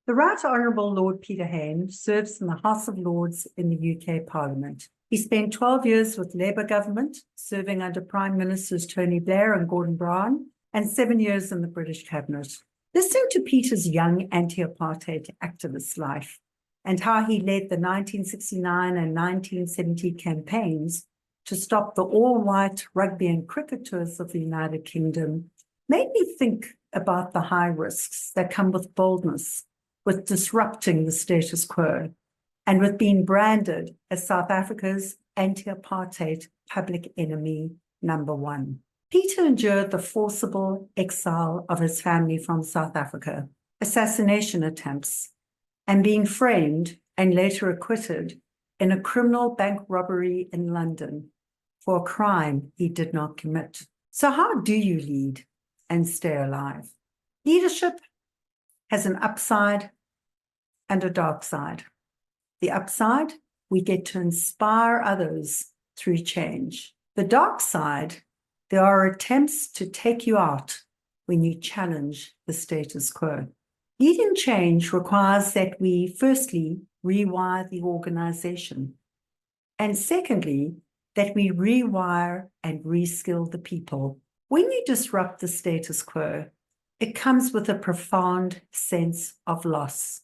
The Right Honourable Lord Peter Hain serves in the House of Lords in the UK Parliament. He spent 12 years with Labour government, serving under Prime Ministers Tony Blair and Gordon Brown, and 7 years in the British Cabinet. Listening to Peter's young anti-apartheid activist life and how he led the 1969 and 1970 campaigns to stop the all-white rugby and cricket tours of the United Kingdom made me think about the high risks that come with boldness, with disrupting the status quo, and with being branded as South Africa's anti-apartheid public enemy #1. Peter endured the forcible exile of his family from South Africa, assassination attempts, and being framed and later acquitted in a criminal bank robbery in London for a crime he did not commit. So how do you lead and stay alive? Leadership has an upside and a dark side. The upside, we get to inspire others through change. The dark side, there are attempts to take you out when you challenge the status quo. Leading change requires that we firstly rewire the organization, and secondly, that we rewire and reskill the people. When you disrupt the status quo, it comes with a profound sense of loss.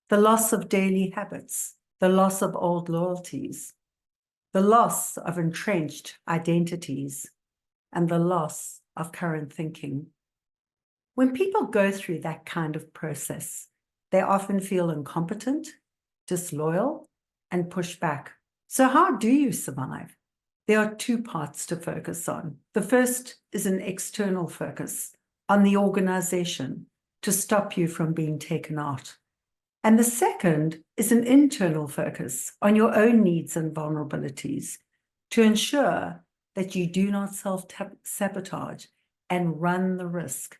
The loss of daily habits, the loss of old loyalties, the loss of entrenched identities, and the loss of current thinking. When people go through that kind of process, they often feel incompetent, disloyal, and push back. So how do you survive? There are two parts to focus on. The first is an external focus on the organization to stop you from being taken out. And the second is an internal focus on your own needs and vulnerabilities to ensure that you do not self-sabotage and run the risk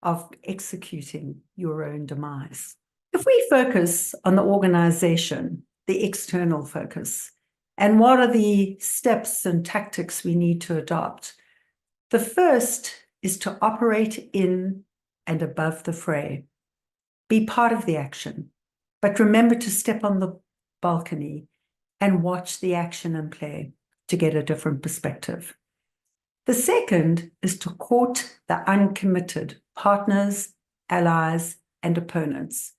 of executing your own demise. If we focus on the organization, the external focus, and what are the steps and tactics we need to adopt? The first is to operate in and above the fray. Be part of the action, but remember to step on the balcony and watch the action and play to get a different perspective. The second is to court the uncommitted partners, allies, and opponents.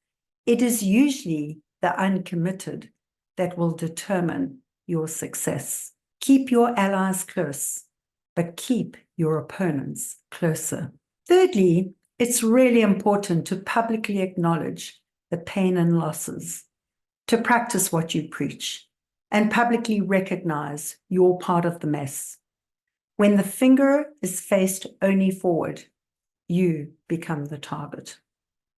It is usually the uncommitted that will determine your success. Keep your allies close, but keep your opponents closer. Thirdly, it's really important to publicly acknowledge the pain and losses, to practice what you preach, and publicly recognize your part of the mess. When the finger is faced only forward, you become the target.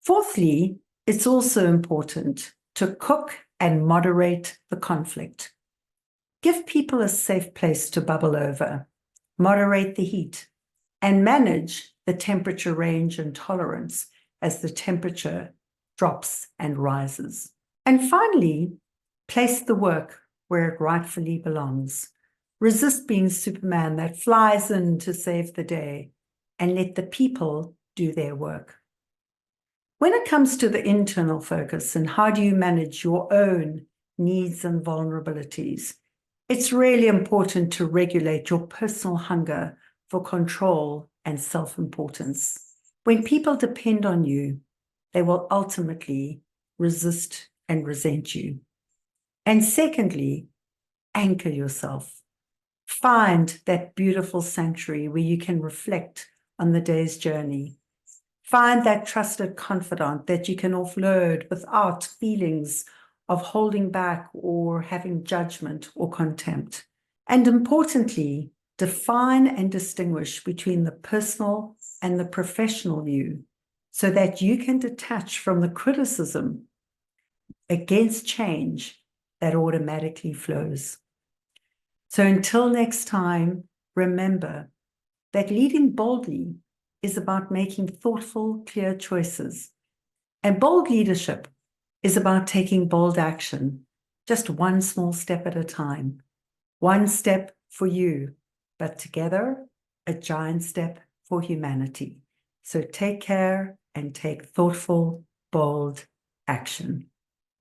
Fourthly, it's also important to cook and moderate the conflict. Give people a safe place to bubble over, moderate the heat, and manage the temperature range and tolerance as the temperature drops and rises. And finally, place the work where it rightfully belongs. Resist being Superman that flies in to save the day, and let the people do their work. When it comes to the internal focus and how do you manage your own needs and vulnerabilities, it's really important to regulate your personal hunger for control and self-importance. When people depend on you, they will ultimately resist and resent you. And secondly, anchor yourself. Find that beautiful sanctuary where you can reflect on the day's journey. Find that trusted confidant that you can offload without feelings of holding back or having judgment or contempt. And importantly, define and distinguish between the personal and the professional you so that you can detach from the criticism against change that automatically flows. So until next time, remember that leading boldly is about making thoughtful, clear choices. And bold leadership is about taking bold action, just one small step at a time. One step for you, but together, a giant step for humanity. So take care and take thoughtful, bold action.